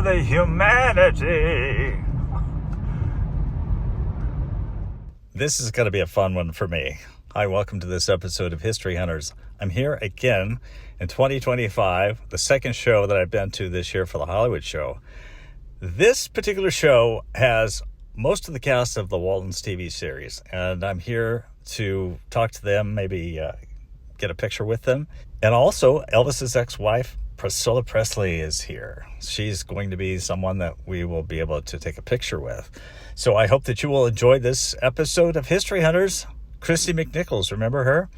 the humanity. This is going to be a fun one for me. Hi, welcome to this episode of History Hunters. I'm here again in 2025, the second show that I've been to this year for the Hollywood show. This particular show has most of the cast of the Waltons TV series, and I'm here to talk to them, maybe get a picture with them. And also, Elvis's ex-wife, Priscilla Presley, is here. She's going to be someone that we will be able to take a picture with. So I hope that you will enjoy this episode of History Hunters. Christy McNichols, remember her?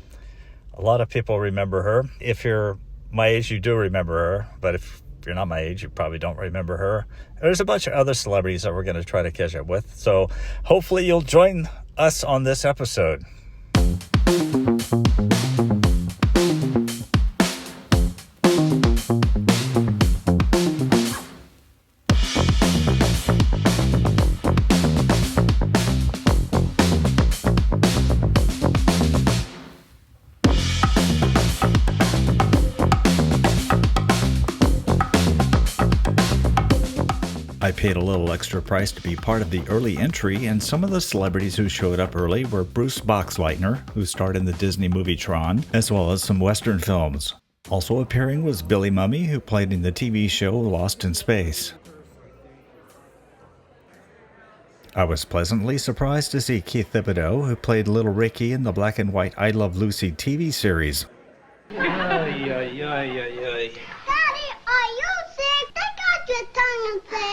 A lot of people remember her. If you're my age, you do remember her. But if you're not my age, you probably don't remember her. There's a bunch of other celebrities that we're going to try to catch up with. So hopefully you'll join us on this episode. I paid a little extra price to be part of the early entry, and some of the celebrities who showed up early were Bruce Boxleitner, who starred in the Disney movie Tron, as well as some Western films. Also appearing was Billy Mumy, who played in the TV show Lost in Space. I was pleasantly surprised to see Keith Thibodeau, who played Little Ricky in the black and white I Love Lucy TV series. Daddy, are you sick? Take out your tongue and say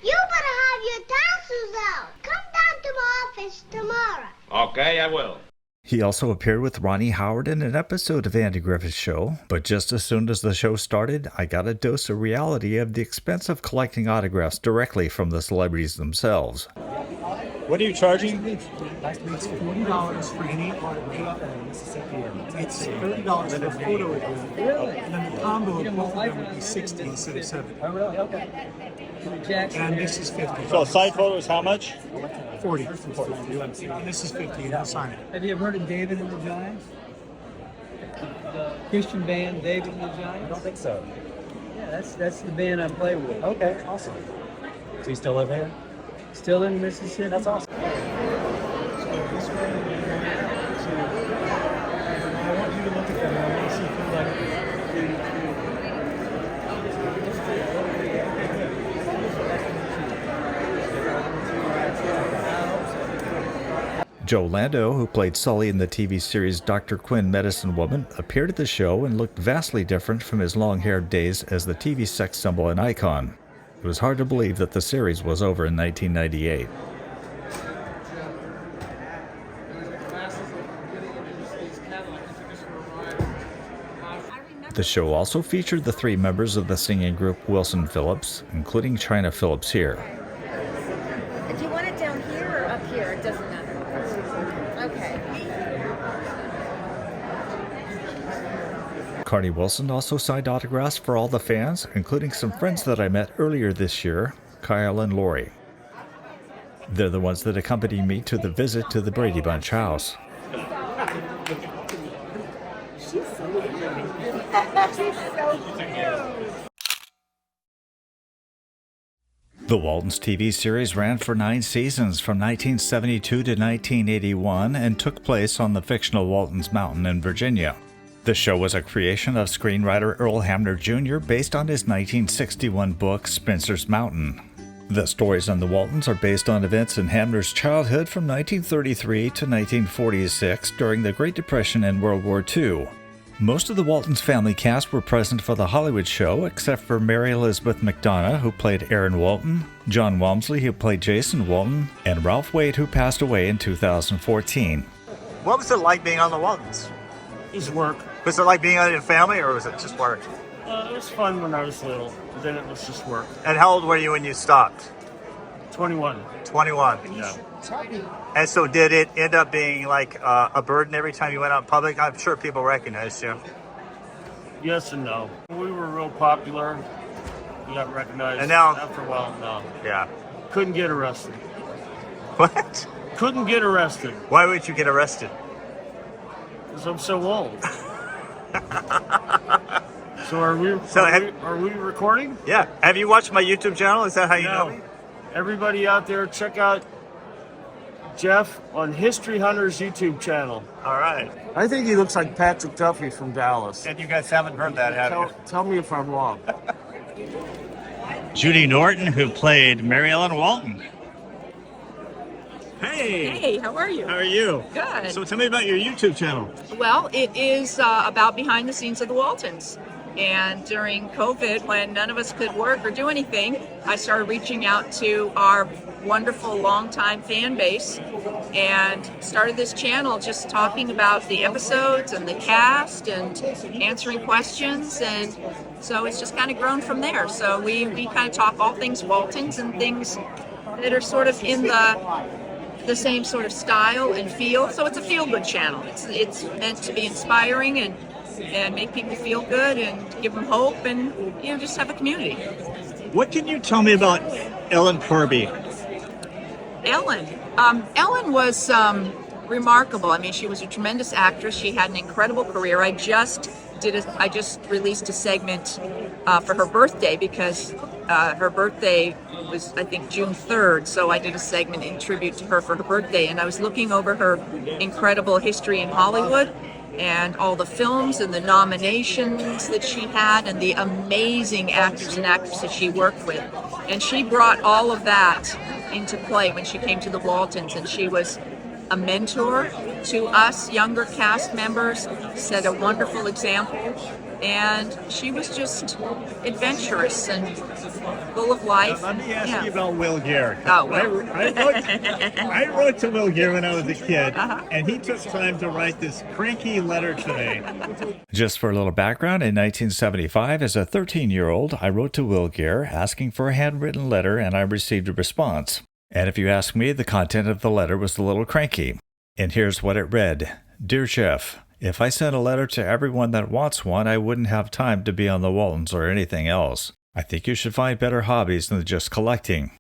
You better have your tonsils out. Come down to my office tomorrow. Okay, I will. He also appeared with Ronnie Howard in an episode of Andy Griffith's show, but just as soon as the show started, I got a dose of reality of the expense of collecting autographs directly from the celebrities themselves. What are you charging? It's $40 for any autograph in Mississippi. It's $30 for a photo with you. And then the combo of both of them would be $60 instead of $70. Oh, really? Okay. And this is $50. So a side photo is how much? $40. And this is $50. And I'll sign it. Have you ever heard of David and the Giants? The Christian band David and the Giants? I don't think so. Yeah, that's the band I play with. Okay, awesome. So you still live here? Still in Mississippi? That's awesome. So this way, I want you to look at them. I want to see if you like it. Joe Lando, who played Sully in the TV series Dr. Quinn Medicine Woman, appeared at the show and looked vastly different from his long-haired days as the TV sex symbol and icon. It was hard to believe that the series was over in 1998. The show also featured the three members of the singing group Wilson Phillips, including China Phillips here. Do you want it down here or up here? It doesn't matter. Okay. Carney Wilson also signed autographs for all the fans, including some friends that I met earlier this year, Kyle and Lori. They're the ones that accompanied me to the visit to the Brady Bunch house. The Waltons TV series ran for 9 seasons from 1972 to 1981 and took place on the fictional Waltons Mountain in Virginia. The show was a creation of screenwriter Earl Hamner Jr. based on his 1961 book Spencer's Mountain. The stories on the Waltons are based on events in Hamner's childhood from 1933 to 1946 during the Great Depression and World War II. Most of the Waltons family cast were present for the Hollywood show, except for Mary Elizabeth McDonough, who played Aaron Walton, John Walmsley, who played Jason Walton, and Ralph Wade, who passed away in 2014. What was it like being on the Waltons? It was work. Was it like being on your family, or was it just work? It was fun when I was little. But then it was just work. And how old were you when you stopped? 21. 21. Yeah. And so did it end up being like a burden every time you went out in public? I'm sure people recognized you. Yes and no. We were real popular. We got recognized. And now, after a while, no. Yeah. Couldn't get arrested. What? Couldn't get arrested. Why would you get arrested? Because I'm so old. So are we? So Are we recording? Yeah. Have you watched my YouTube channel? Is that how you know me? Everybody out there, check out Jeff on History Hunters YouTube channel. All right. I think he looks like Patrick Duffy from Dallas. And you guys haven't heard that, have you? Tell me if I'm wrong. Judy Norton, who played Mary Ellen Walton. Hey. Hey, how are you? How are you? Good. So tell me about your YouTube channel. Well, it is about behind the scenes of the Waltons. And during COVID, when none of us could work or do anything, I started reaching out to our wonderful longtime fan base and started this channel just talking about the episodes and the cast and answering questions. And so it's just kind of grown from there. So we kind of talk all things Waltons and things that are sort of in the same sort of style and feel. So it's a feel-good channel. It's meant to be inspiring and make people feel good and give them hope and, you know, just have a community. What can you tell me about Ellen Corby? Ellen was remarkable. I mean, she was a tremendous actress. She had an incredible career. I just released a segment for her birthday because her birthday was, I think, June 3rd. So I did a segment in tribute to her for her birthday. And I was looking over her incredible history in Hollywood and all the films and the nominations that she had and the amazing actors and actresses she worked with. And she brought all of that into play when she came to the Waltons, and she was a mentor to us younger cast members, set a wonderful example, and she was just adventurous and full of life. Let me ask you about Will Gehr. Oh, well. I wrote to Will Gehr when I was a kid, and he took time to write this cranky letter to me. Just for a little background, in 1975, as a 13-year-old, I wrote to Will Gehr asking for a handwritten letter, and I received a response. And if you ask me, the content of the letter was a little cranky. And here's what it read. Dear Jeff, if I sent a letter to everyone that wants one, I wouldn't have time to be on the Waltons or anything else. I think you should find better hobbies than just collecting.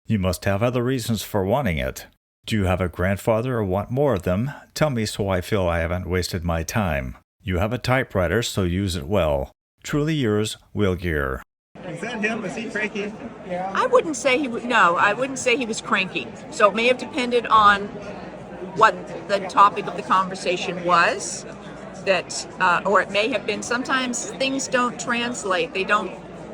You must have other reasons for wanting it. Do you have a grandfather or want more of them? Tell me so I feel I haven't wasted my time. You have a typewriter, so use it well. Truly yours, Will Gehr. Is that him? Was he cranky? I wouldn't say he was cranky. So it may have depended on what the topic of the conversation was, or it may have been, sometimes things don't translate. They don't,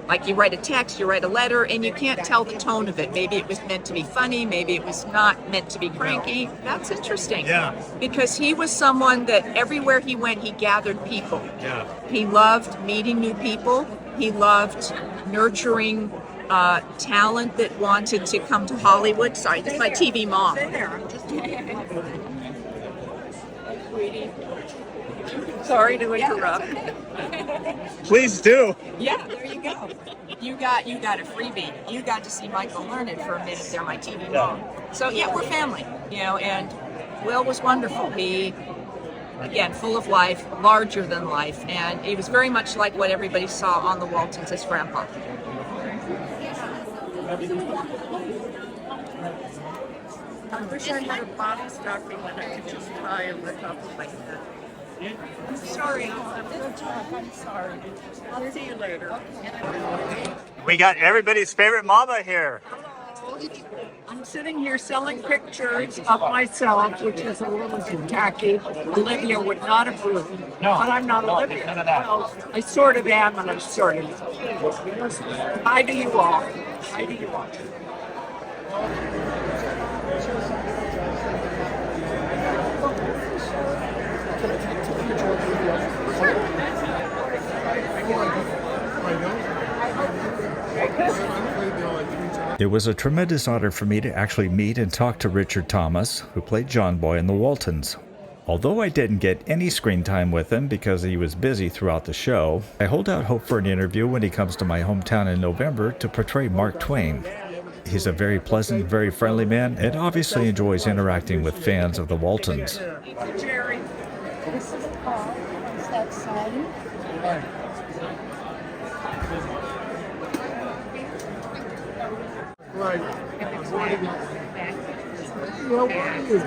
like you write a text, you write a letter, and you can't tell the tone of it. Maybe it was meant to be funny, maybe it was not meant to be cranky. That's interesting. Yeah. Because he was someone that everywhere he went, he gathered people. Yeah. He loved meeting new people. He loved nurturing talent that wanted to come to Hollywood. Sorry, this is my TV mom. Sweetie. Sorry to interrupt. Please do. Yeah, there you go. You got a freebie. You got to see Michael Learned for a minute there, my TV mom. So yeah, we're family, you know, and Will was wonderful. He, again, full of life, larger than life, and he was very much like what everybody saw on the Waltons as Grandpa. I wish I had a body stocking that I could just tie over top of my head. I'm sorry. I'm sorry. I'll see you later. We got everybody's favorite mama here. I'm sitting here selling pictures of myself, which is a little too tacky. Olivia would not approve. No, but I'm not Olivia. None of that. Well, I sort of am, and I'm sort of not. Hi to you all. Hi to you all. It was a tremendous honor for me to actually meet and talk to Richard Thomas, who played John Boy in the Waltons. Although I didn't get any screen time with him because he was busy throughout the show, I hold out hope for an interview when he comes to my hometown in November to portray Mark Twain. He's a very pleasant, very friendly man, and obviously enjoys interacting with fans of the Waltons. Jerry, this is Paul. Is that exciting? Right. Well, what are you?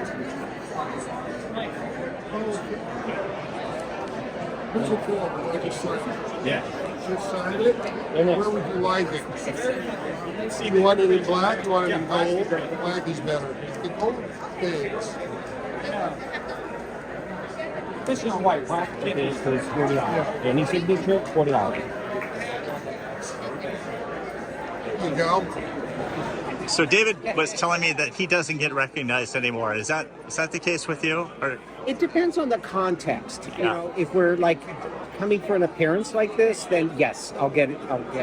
Who's it for? Yeah. Just signed it. Where would you like it? You want it in black? You want it in gold? Black is better. The gold fades. This is white. Black it is $40. Any signature, $40. There you go. So David was telling me that he doesn't get recognized anymore. Is that the case with you? Or It depends on the context. You Yeah. know, if we're like coming for an appearance like this, then yes, I'll get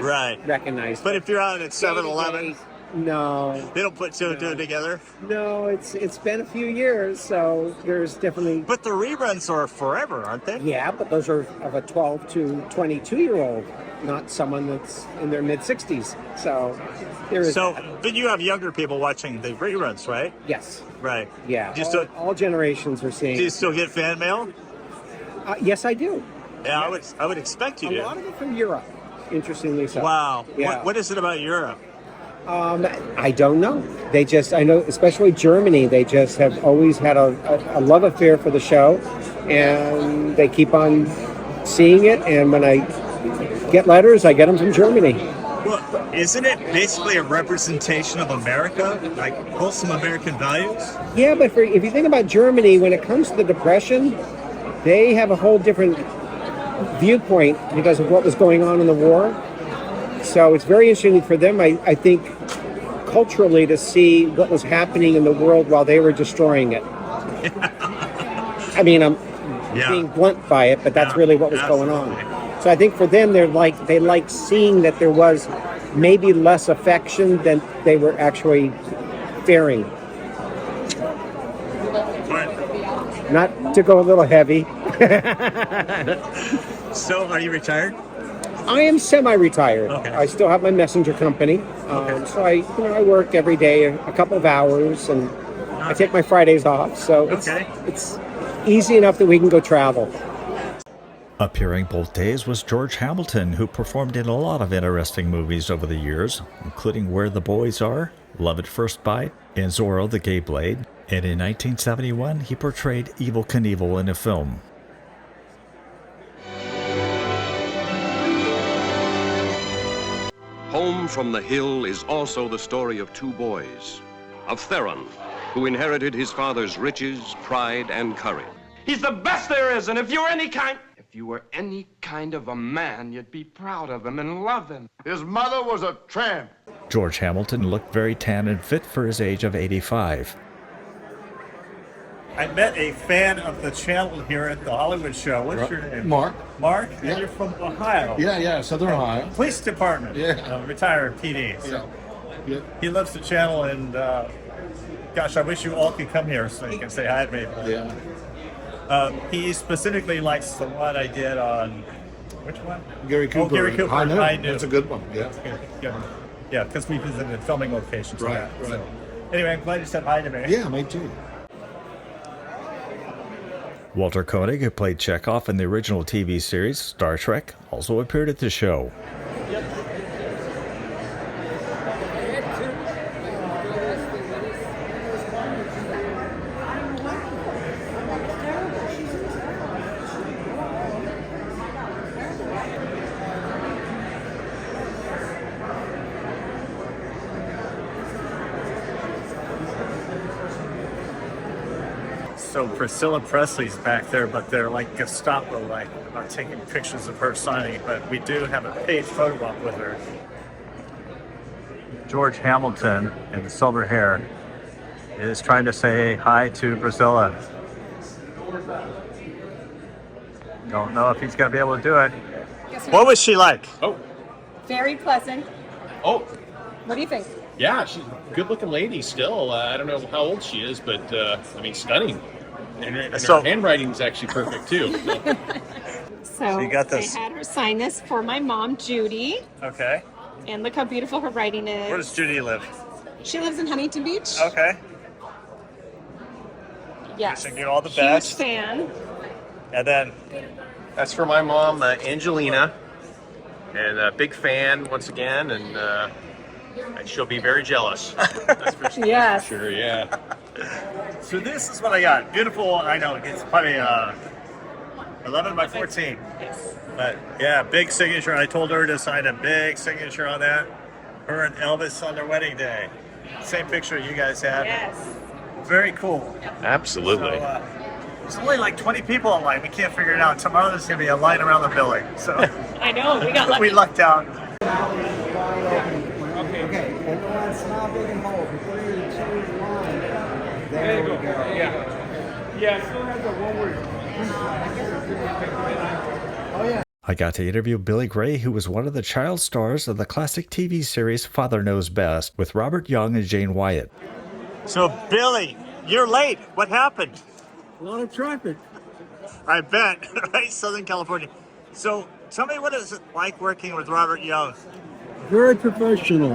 Right. recognized. But if you're out at 7-Eleven, no, they don't put two and two together. no, it's been a few years, so there's definitely. But the reruns are forever, aren't they? Yeah, but those are of a 12 to 22-year-old, not someone that's in their mid-60s. So there is. So, but you have younger people watching the reruns, right? Yes. Right. Yeah. Do you All generations are seeing. Do you still get fan mail? Yes, I do. Yeah, I would expect you A to. lot of it from Europe, interestingly so. Wow. Yeah. What is it about Europe? I don't know. I know, especially Germany, they just have always had a love affair for the show, and they keep on seeing it. And when I get letters, I get them from Germany. Well, isn't it basically a representation of America, like wholesome American values? Yeah, but if you think about Germany, when it comes to the Depression, they have a whole different viewpoint because of what was going on in the war. So it's very interesting for them, I think, culturally, to see what was happening in the world while they were destroying it. I mean, I'm being blunt by it, but that's really what was going on. So I think for them, they like seeing that there was maybe less affection than they were actually fearing. Not to go a little heavy. So, are you retired? I am semi-retired. Okay. I still have my messenger company, so I work every day a couple of hours, and I take my Fridays off. So it's easy enough that we can go travel. Appearing both days was George Hamilton, who performed in a lot of interesting movies over the years, including Where the Boys Are, Love at First Bite, and Zorro the Gay Blade. And in 1971, he portrayed Evel Knievel in a film. Home from the Hill is also the story of two boys, of Theron, who inherited his father's riches, pride, and courage. He's the best there is, and if you were any kind of a man, you'd be proud of him and love him. His mother was a tramp. George Hamilton looked very tan and fit for his age of 85. I met a fan of the channel here at the Hollywood show. What's your name? Mark. Mark? Yeah. And you're from Ohio. Yeah, Southern Ohio. Police Department. Yeah. Retired PD. So Yeah. he loves the channel, and gosh, I wish you all could come here so you can say hi to me. Yeah. He specifically likes the one I did on, which one? Gary Cooper. Oh, Gary Cooper. I know. I knew. That's a good one. Yeah. Good. Yeah, because we visited filming locations. Right, for that. right. So, anyway, I'm glad you said hi to me. Yeah, me too. Walter Koenig, who played Chekhov in the original TV series Star Trek, also appeared at the show. So Priscilla Presley's back there, but they're like Gestapo, like are taking pictures of her signing. But we do have a paid photo op with her. George Hamilton in the silver hair is trying to say hi to Priscilla. Don't know if he's going to be able to do it. What was she like? Oh, Very pleasant. oh, What do you think? yeah, she's a good-looking lady still. I don't know how old she is, but I mean, stunning. And her handwriting's actually perfect too. So you got this. I had her sign this for my mom, Judy. Okay. And look how beautiful her writing is. Where does Judy live? She lives in Huntington Beach. Okay. Yes. Wishing you all the Huge best. fan. And then That's for my mom, Angelina, and a big fan once again, and she'll be very jealous. That's for sure. Yes. Sure, yeah. So this is what I got. Beautiful. I know it's probably 11 by 14. But yeah, big signature. I told her to sign a big signature on that. Her and Elvis on their wedding day. Same picture you guys had. Yes. Very cool. Absolutely. So, there's only like 20 people online. We can't figure it out. Tomorrow there's going to be a line around the building. So I know, we got lucky. we lucked out. Okay, everyone smile big and hold. 3, 2, 1. There we go. Yeah, I still have the one word. Oh, yeah. I got to interview Billy Gray, who was one of the child stars of the classic TV series Father Knows Best with Robert Young and Jane Wyatt. So, Billy, you're late. What happened? A lot of traffic. I bet, right? Southern California. So, tell me, what is it like working with Robert Young? Very professional.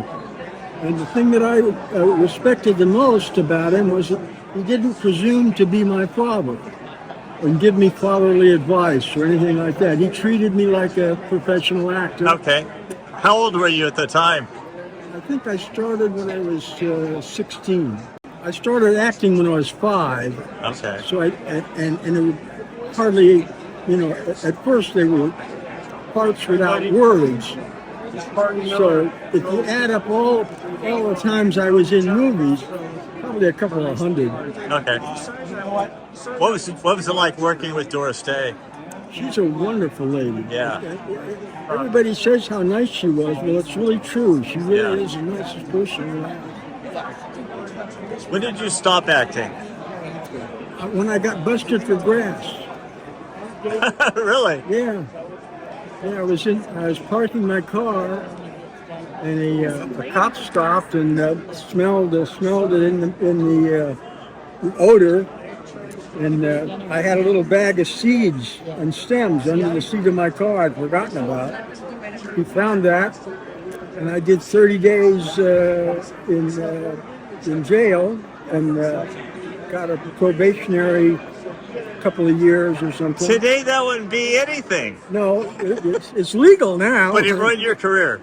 And the thing that I respected the most about him was that he didn't presume to be my father and give me fatherly advice or anything like that. He treated me like a professional actor. Okay. How old were you at the time? I think I started when I was 16. I started acting when I was 5. Okay. So and it would hardly, you know, at first they were parts without words. So if you add up all the times I was in movies, probably a couple of hundred. Okay. What was it like working with Doris Day? She's a wonderful lady. Yeah. Everybody says how nice she was. Well, it's really true. She really is the nicest person around. When did you stop acting? When I got busted for grass. Really? Yeah. Yeah, I was parking my car, and a cop stopped and smelled it in the odor, and I had a little bag of seeds and stems under the seat of my car I'd forgotten about. He found that, and I did 30 days in jail and got a probationary couple of years or something. Today that wouldn't be anything. No, it's legal now. But it ruined your career.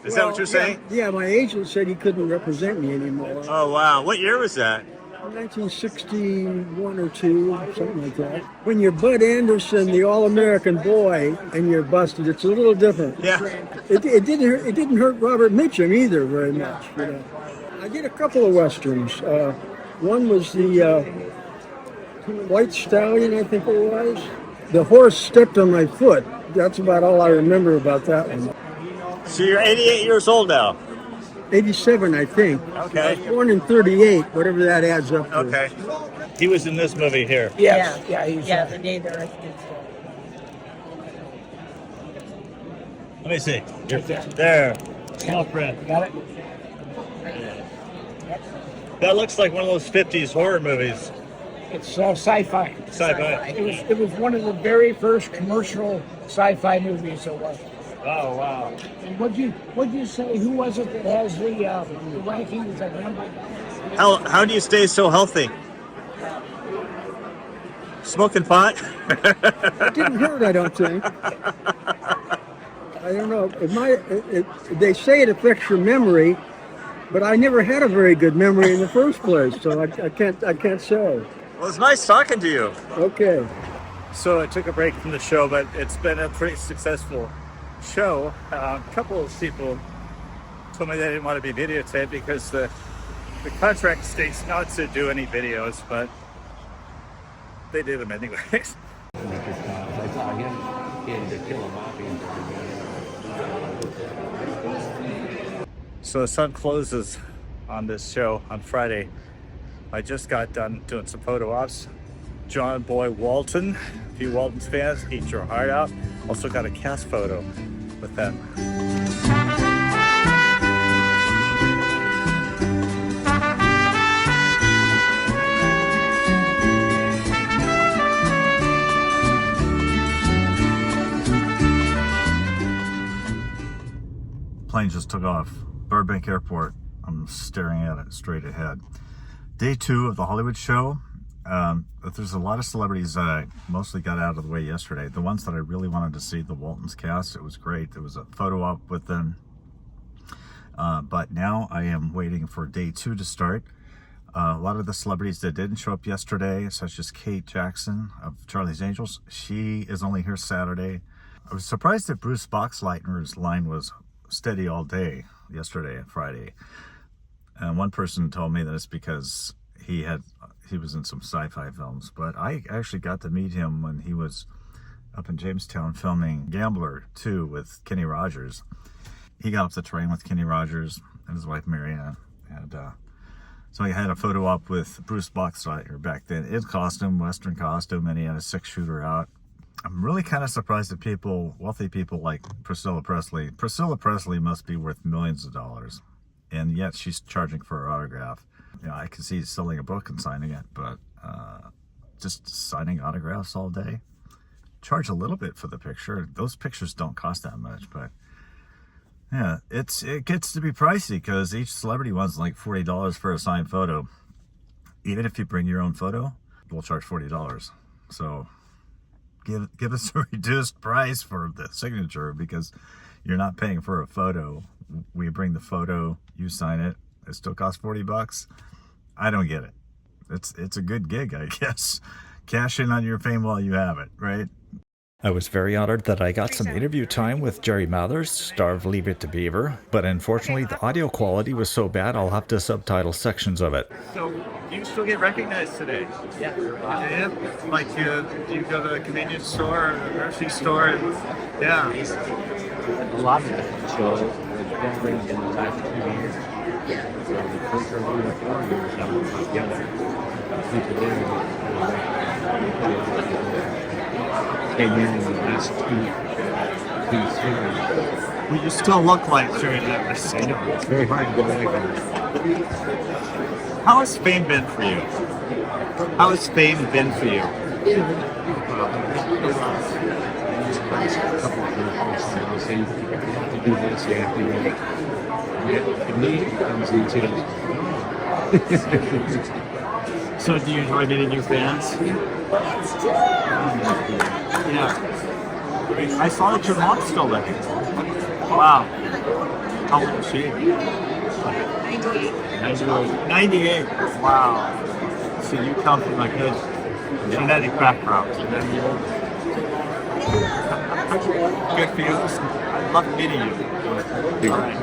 Is that what you're saying? Yeah, my agent said he couldn't represent me anymore. Oh, wow. What year was that? 1961 or 2, something like that. When you're Bud Anderson, the all-American boy, and you're busted, it's a little different. Yeah. It didn't hurt Robert Mitchum either very much. You know. I did a couple of westerns. One was the White Stallion, I think it was. The horse stepped on my foot. That's about all I remember about that one. So you're 88 years old now? 87, I think. Okay. I was born in 38, whatever that adds up to. Okay. He was in this movie here. Yes. Yeah, the day there. Let me see. There. Small print. Got it? That looks like one of those 50s horror movies. It's sci-fi. Sci-fi. It was one of the very first commercial sci-fi movies there was. Oh, wow. And what'd you say? Who was it that has the rankings? I remember. How do you stay so healthy? Smoking pot? It didn't hurt, I don't think. I don't know. They say it affects your memory, but I never had a very good memory in the first place, so I can't say. Well, it's nice talking to you. Okay. So I took a break from the show, but it's been a pretty successful show. A couple of people told me they didn't want to be videotaped because the contract states not to do any videos, but they did them anyways. I saw him in the Killer Mafia. So the sun closes on this show on Friday. I just got done doing some photo ops. John Boy Walton, if you Waltons fans, eat your heart out. Also got a cast photo with them. Plane just took off. Burbank Airport. I'm staring at it straight ahead. Day 2 of the Hollywood show. There's a lot of celebrities that I mostly got out of the way yesterday. The ones that I really wanted to see, the Waltons cast, it was great. There was a photo op with them. But now I am waiting for day 2 to start. A lot of the celebrities that didn't show up yesterday, such as Kate Jackson of Charlie's Angels, she is only here Saturday. I was surprised that Bruce Boxleitner's line was steady all day yesterday and Friday. And one person told me that it's because he was in some sci-fi films, but I actually got to meet him when he was up in Jamestown filming Gambler 2 with Kenny Rogers. He got off the train with Kenny Rogers and his wife Marianne, and so I had a photo op with Bruce Boxleitner back then in costume, Western costume, and he had a 6-shooter out. I'm really kind of surprised that wealthy people like Priscilla Presley. Priscilla Presley must be worth millions of dollars, and yet she's charging for her autograph. You know, I can see selling a book and signing it, but just signing autographs all day. Charge a little bit for the picture. Those pictures don't cost that much, but yeah, it gets to be pricey because each celebrity wants like $40 for a signed photo. Even if you bring your own photo, we'll charge $40. So give us a reduced price for the signature because you're not paying for a photo. We bring the photo, you sign it. It still costs $40. I don't get it. It's a good gig, I guess. Cash in on your fame while you have it, right? I was very honored that I got some interview time with Jerry Mathers, star of Leave It to Beaver, but unfortunately the audio quality was so bad I'll have to subtitle sections of it. So you still get recognized today? Yeah. Like do you go to the convenience store or the grocery store? Yeah. A lot of the shows have been in the last 2 years. So the first or 4 years, I was young. People there came in the last two series. Well, you still look like Jerry Mathers. I know, it's very hard to go away from it. How has fame been for you? How has fame been for you? So you have to do this, you have to do that. For me, it comes easy. So do you enjoy meeting new fans? Yeah. I saw that your mom's still living. Wow. How old is she? 98. 98. Wow. So you come from a good genetic background. Good for you. I love meeting you. All right.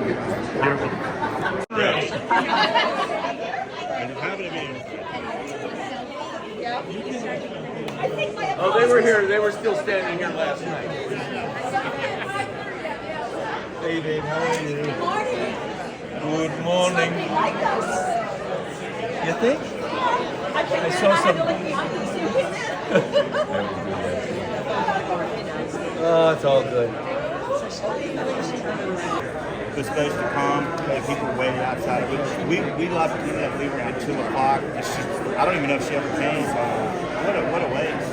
Oh, they were here. They were still standing here last night. Hey, Dave, how are you? Good morning. You think? I saw some. Oh, it's all good. This place to come, people waited outside of it. We left at we were at 2 o'clock. I don't even know if she ever came. What a waste.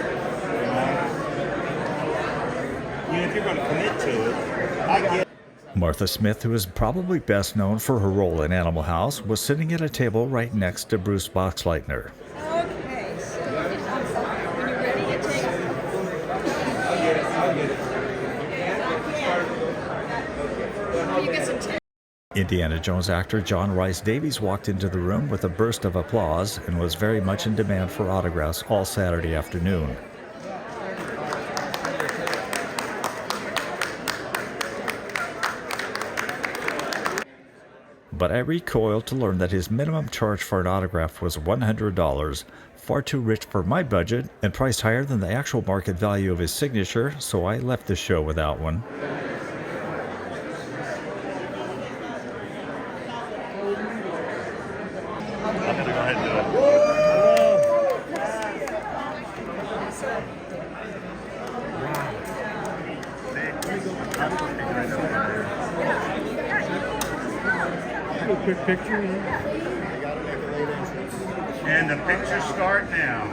You know, if you're going to commit to it, I get. Martha Smith, who is probably best known for her role in Animal House, was sitting at a table right next to Bruce Boxleitner. Okay, so when you're ready to take... You get some tea. Indiana Jones actor John Rhys Davies walked into the room with a burst of applause and was very much in demand for autographs all Saturday afternoon. But I recoiled to learn that his minimum charge for an autograph was $100, far too rich for my budget and priced higher than the actual market value of his signature, so I left the show without one. I'm going to go ahead and do it. Quick picture. And the pictures start now.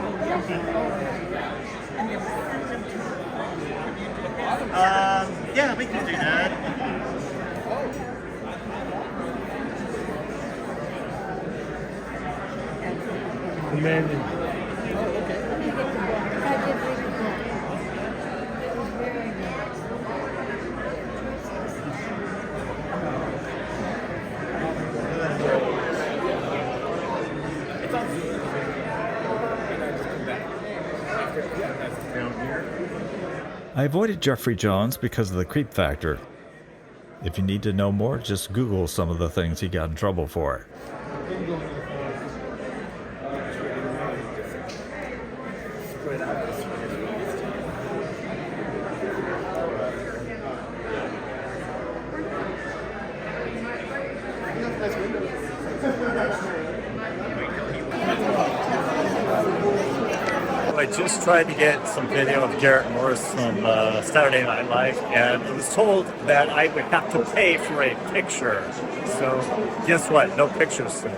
Yeah, we can do that. Amazing. I avoided Jeffrey Jones because of the creep factor. If you need to know more, just Google some of the things he got in trouble for. I just tried to get some video of Garrett Morris from Saturday Night Live, and I was told that I would have to pay for a picture. So guess what? No pictures soon.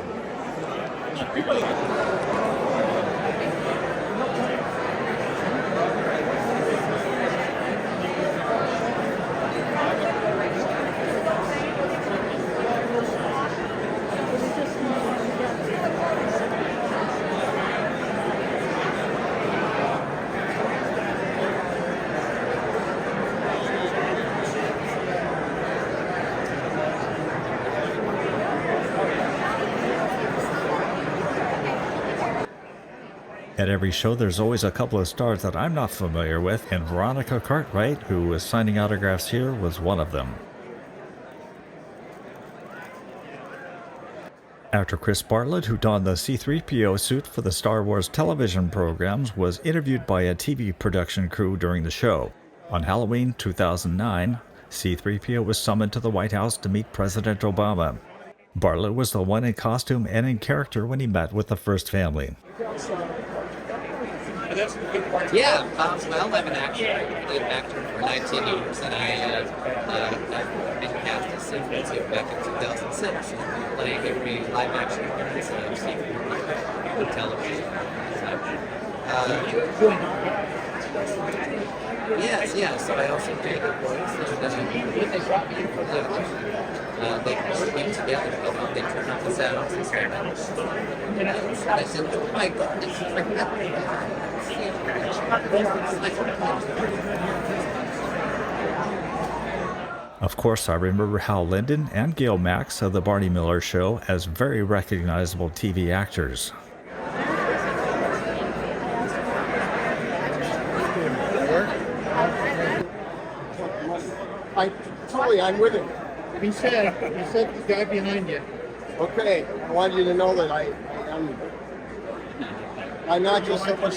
At every show, there's always a couple of stars that I'm not familiar with, and Veronica Cartwright, who was signing autographs here, was one of them. Actor Chris Bartlett, who donned the C-3PO suit for the Star Wars television programs, was interviewed by a TV production crew during the show. On Halloween 2009, C-3PO was summoned to the White House to meet President Obama. Bartlett was the one in costume and in character when he met with the first family. Yeah, well, I'm an actor. I've been an actor for 19 years, and I've been cast as C-3PO back in 2006, playing every live-action appearance that I've seen on television. Yes, so I also do the voice, and when they brought me in for the they put me together, they turned up the sound system, and I said, oh my God, this is like that. Of course, I remember Hal Linden and Gail Max of the Barney Miller Show as very recognizable TV actors. I'm with him. He said the guy behind you. Okay, I want you to know that I'm not just so much.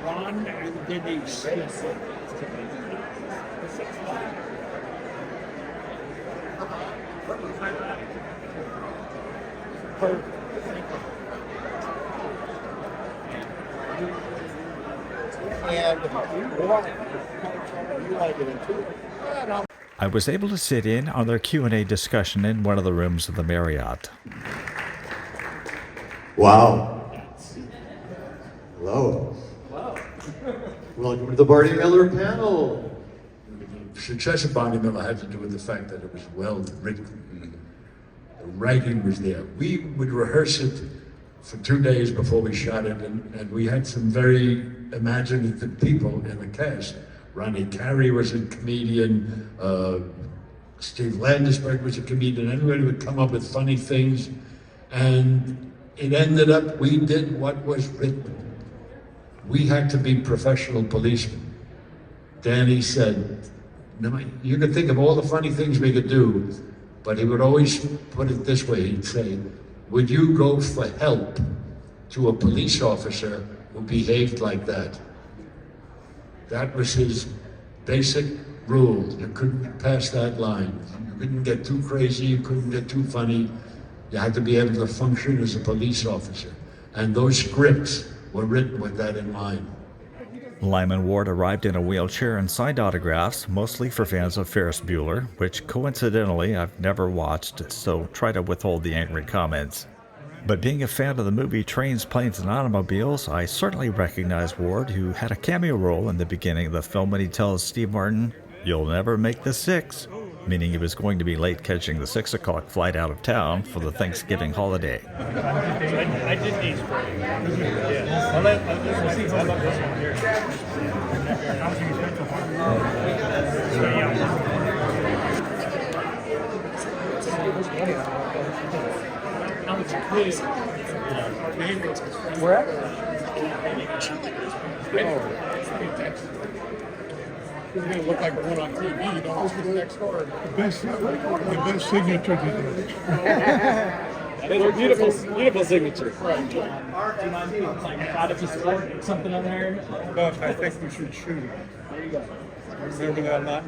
Ron and Denise. I was able to sit in on their Q&A discussion in one of the rooms of the Marriott. Wow. Hello. Wow. Welcome to the Barney Miller panel. The success of Barney Miller had to do with the fact that it was well written. The writing was there. We would rehearse it for 2 days before we shot it, and we had some very imaginative people in the cast. Ronnie Carey was a comedian, Steve Landesberg was a comedian. Everybody would come up with funny things, and it ended up, we did what was written. We had to be professional policemen. Danny said, no, you could think of all the funny things we could do, but he would always put it this way. He'd say, would you go for help to a police officer who behaved like that? That was his basic rule. You couldn't pass that line. You couldn't get too crazy, you couldn't get too funny. You had to be able to function as a police officer. And those scripts were written with that in mind. Lyman Ward arrived in a wheelchair and signed autographs, mostly for fans of Ferris Bueller, which coincidentally I've never watched, so try to withhold the angry comments. But being a fan of the movie Trains, Planes, and Automobiles, I certainly recognize Ward, who had a cameo role in the beginning of the film when he tells Steve Martin, "You'll never make the 6," meaning he was going to be late catching the 6 o'clock flight out of town for the Thanksgiving holiday. I did these for you. Yeah. I love this one here. Where? It's going to look like the one on TV, don't it? Next door. The best signature to do. It's a beautiful, beautiful signature. Right. Art, do you mind if you select something on there? But I think we should shoot it. There you go. Remember that lot?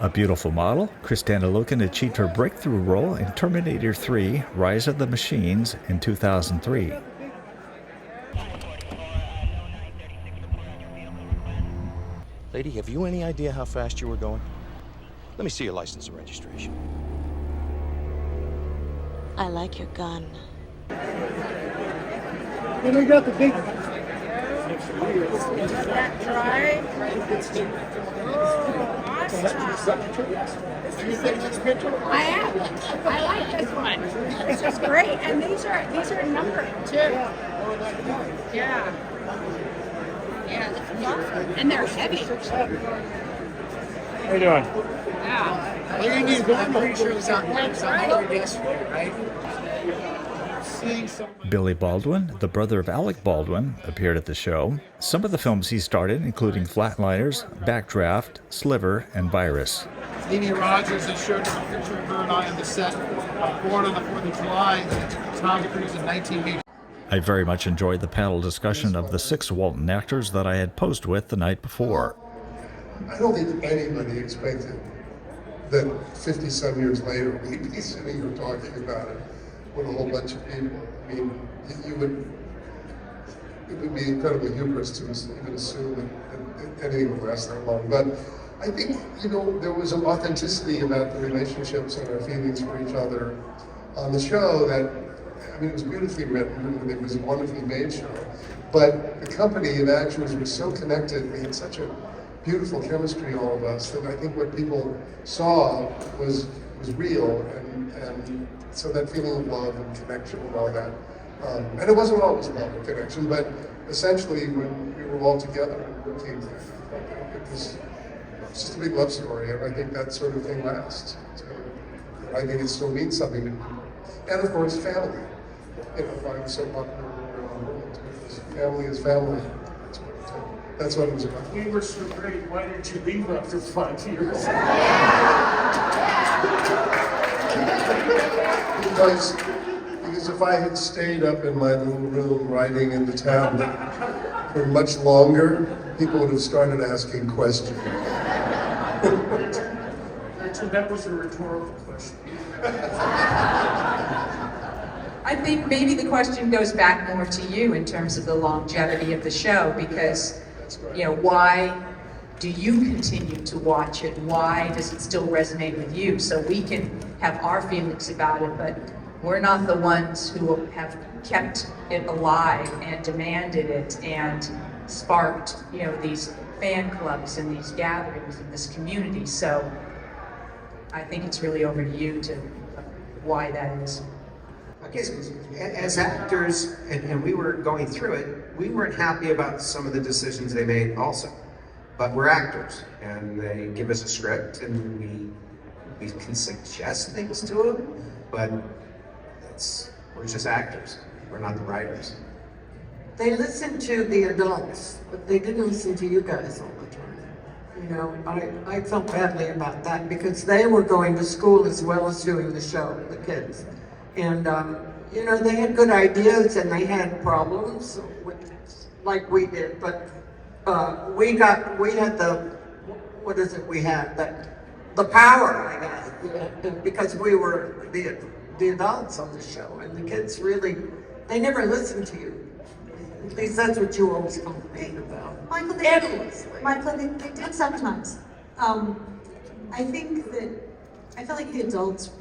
A beautiful model, Christina Loken achieved her breakthrough role in Terminator 3: Rise of the Machines in 2003. Lady, have you any idea how fast you were going? Let me see your license and registration. I like your gun. And we got the big. Is that dry? Oh, awesome. I am. I like this one. This is great. And these are numbered too. Yeah. Yeah, this is awesome. And they're heavy. How you doing? Yeah. All you need one more shows on right? Billy Baldwin, the brother of Alec Baldwin, appeared at the show. Some of the films he starred in, including Flatliners, Backdraft, Sliver, and Virus. Amy Rogers has showed us a picture of her and I on the set of Born on the 4th of July, Tom Cruise in 1980. I very much enjoyed the panel discussion of the 6 Walton actors that I had posed with the night before. I don't think anybody expected that 50-some years later we'd be sitting here talking about it with a whole bunch of people. I mean, it would be incredible hubris to even assume that anything would last that long. But I think, there was an authenticity about the relationships and our feelings for each other on the show that, it was beautifully written and it was a wonderfully made show. But the company of actors was so connected, we had such a beautiful chemistry, all of us, that I think what people saw was real, and so that feeling of love and connection and all that. And it wasn't always love and connection, but essentially when we were all together and working, it was just a big love story, and I think that sort of thing lasts. So I think it still means something to people. And of course, family. I was so popular around the world, because family is family. That's what it was about. We were so great. Why didn't you leave after 5 years? Because if I had stayed up in my little room writing in the tablet for much longer, people would have started asking questions. That was a rhetorical question. I think maybe the question goes back more to you in terms of the longevity of the show, because, why do you continue to watch it? Why does it still resonate with you? So we can have our feelings about it, but we're not the ones who have kept it alive and demanded it and sparked, these fan clubs and these gatherings in this community. So I think it's really over to you to why that is. Okay, as actors, and we were going through it, we weren't happy about some of the decisions they made also. But we're actors, and they give us a script, and we can suggest things to them, but we're just actors. We're not the writers. They listened to the adults, but they didn't listen to you guys all the time. I felt badly about that, because they were going to school as well as doing the show, the kids. And, they had good ideas and they had problems, like we did, but we had the power, I guess, because we were the adults on the show, and the kids really, they never listened to you. At least that's what you always complain about. Michael, they did sometimes. I felt like the adults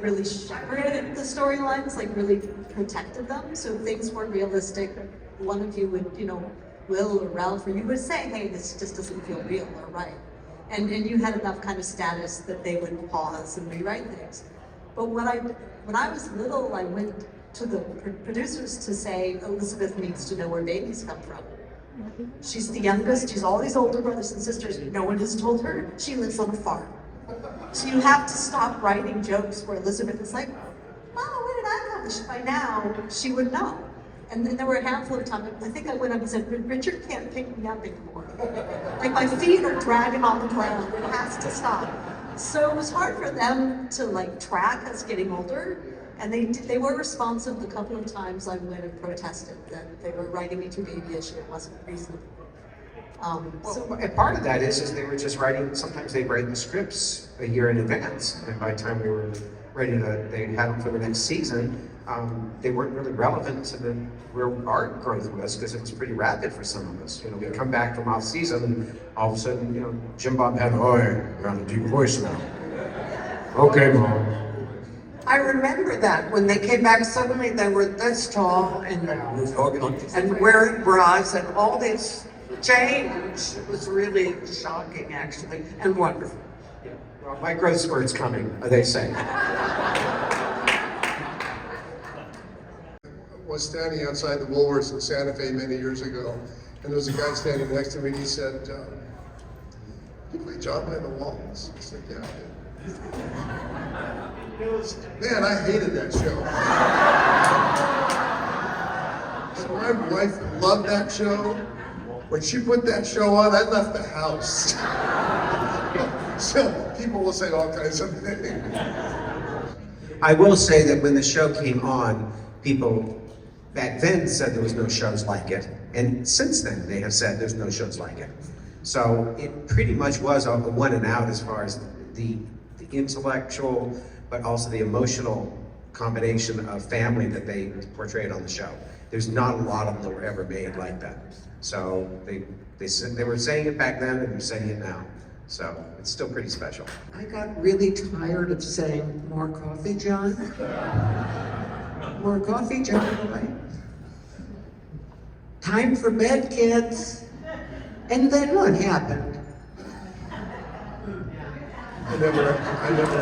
really shepherded the storylines, like really protected them. So if things weren't realistic, one of you would, Will or Ralph, or you would say, hey, this just doesn't feel real or right. And you had enough kind of status that they would pause and rewrite things. But when I was little, I went to the producers to say, Elizabeth needs to know where babies come from. She's the youngest. She's all these older brothers and sisters. No one has told her she lives on a farm. So you have to stop writing jokes where Elizabeth is like, "Mama, where did I come?" By now, she would know. And then there were a handful of times, I think I went up and said, "Richard can't pick me up anymore. Like my feet are dragging on the ground. It has to stop." So it was hard for them to like track us getting older. And they were responsive the couple of times I went and protested that they were writing me too babyish and it wasn't reasonable. And part of that is they were just writing, sometimes they'd write the scripts a year in advance. And by the time we were ready they had them for the next season, they weren't really relevant to where our growth was, because it was pretty rapid for some of us. You know, we'd come back from off season and all of a sudden, you know, Jim Bob had, "Oh, you're on a deep voice now." "Okay, Mom." I remember that when they came back, suddenly they were this tall and wearing bras and all this change. It was really shocking, actually, and wonderful. Well, my growth spurt's coming, they say. I was standing outside the Woolworths in Santa Fe many years ago, and there was a guy standing next to me, and he said, "You play John by the Waltons?" I said, "Yeah, I did." Man, I hated that show. So my wife loved that show. When she put that show on, I left the house. So people will say all kinds of things. I will say that when the show came on, people back then said there was no shows like it. And since then, they have said there's no shows like it. So it pretty much was a one and out as far as the intellectual, but also the emotional combination of family that they portrayed on the show. There's not a lot of them that were ever made like that. So they were saying it back then and they're saying it now. So it's still pretty special. I got really tired of saying, "More coffee, John?" "More coffee, John?" Right? "Time for bed, kids." And then what happened? I never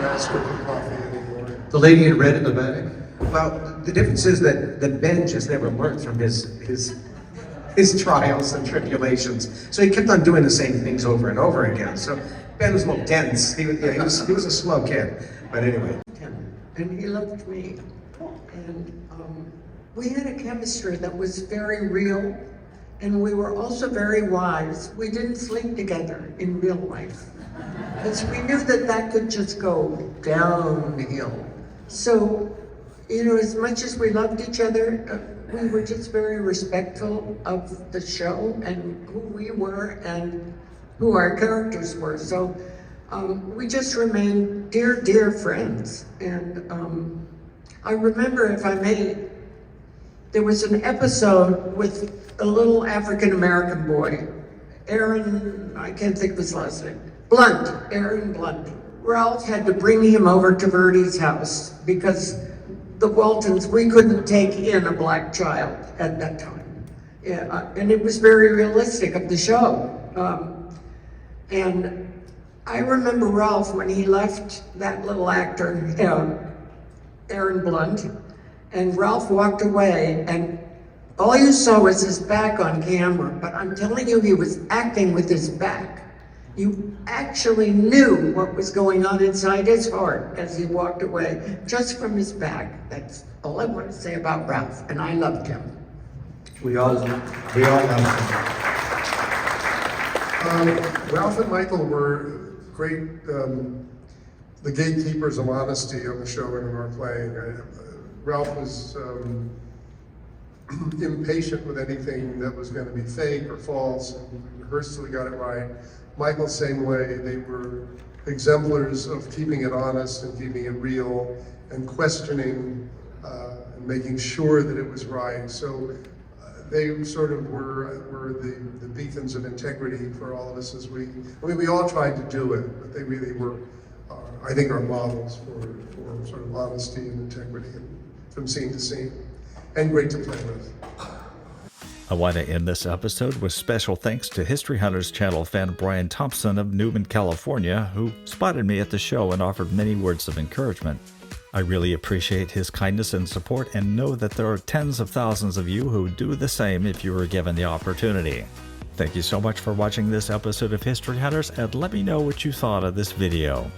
asked her for coffee anymore. The lady in red in the back? Well, the difference is that Ben just never learned from his trials and tribulations. So he kept on doing the same things over and over again. So Ben was a little dense. He was a slow kid. But anyway. And he loved me. And we had a chemistry that was very real. And we were also very wise. We didn't sleep together in real life, because we knew that could just go downhill. So, you know, as much as we loved each other, we were just very respectful of the show and who we were and who our characters were. So we just remained dear, dear friends. And I remember, if I may, there was an episode with a little African-American boy, Aaron, I can't think of his last name, Aaron Blunt. Ralph had to bring him over to Verdi's house because the Waltons, we couldn't take in a black child at that time. Yeah, and it was very realistic of the show. And I remember Ralph, when he left that little actor, Aaron Blunt, and Ralph walked away, and all you saw was his back on camera, but I'm telling you, he was acting with his back. You actually knew what was going on inside his heart as he walked away, just from his back. That's all I want to say about Ralph, and I loved him. We all loved him. Ralph and Michael were great, the gatekeepers of honesty on the show and in our play. Ralph was impatient with anything that was going to be fake or false, and rehearsed till he got it right. Michael, same way. They were exemplars of keeping it honest and keeping it real and questioning and making sure that it was right. So they sort of were the beacons of integrity for all of us as we all tried to do it, but they really were, I think, our models for sort of honesty and integrity from scene to scene, and great to play with. I want to end this episode with special thanks to History Hunters channel fan Brian Thompson of Newman, California, who spotted me at the show and offered many words of encouragement. I really appreciate his kindness and support and know that there are tens of thousands of you who would do the same if you were given the opportunity. Thank you so much for watching this episode of History Hunters, and let me know what you thought of this video.